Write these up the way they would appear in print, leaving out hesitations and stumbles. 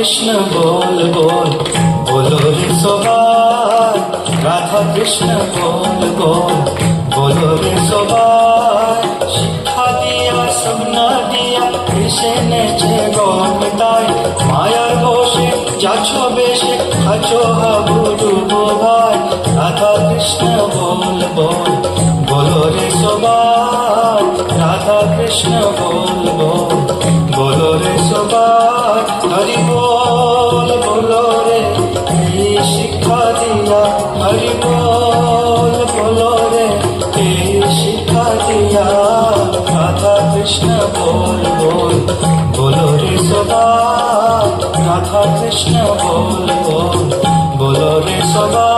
কৃষ্ণ বল বল বলো রে সবাই, রাধা কৃষ্ণ বল বল বলো রে সবাই। শিক্ষা দিয়া সবনা দিয়া কৃষ্ণেছে গমতাই, মায়ার বসে যাচ্ছ বেশে খাচ্ছো হাবুডু ভাই। রাধা কৃষ্ণ বল বল বলো রে সবাই, রাধা কৃষ্ণ বল বল বলো রে সবাই। হরি বল বলো রে এই শিক্ষা দিয়া, হরি বল বলো রে এই শিক্ষা দিয়া। রাধা কৃষ্ণ বল বল বলো রে সবাই, রাধা কৃষ্ণ বল বল বলো রে সবাই।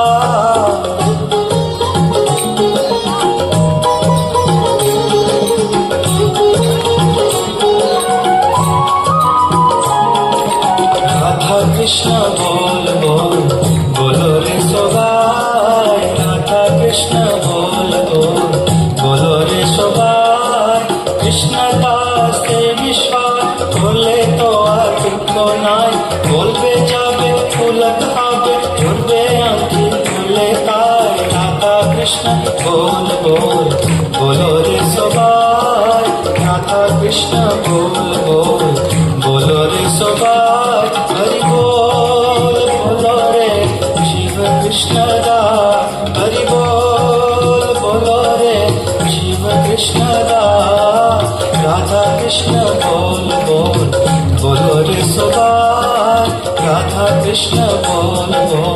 রাধা কৃষ্ণ বল বল বলো রে সবাই, রাধা কৃষ্ণ বল বল বলো রে সবাই। কৃষ্ণ দাস কে বিশ্বাস বললে তো আর দুঃখ নাই, বলবে যাবে ফুলক হবে ধরবে আঁখি খুলে তাই। রাধা কৃষ্ণ বল বল বলো রে সবাই, রাধা কৃষ্ণ বল বল বলো রে সবাই। হরি বল বলো রে শিব কৃষ্ণ দাস, হরি বল বলো রে শিব কৃষ্ণ দাস। রাধা কৃষ্ণ বল বল বলো রে সবাই, রাধা কৃষ্ণ বল বল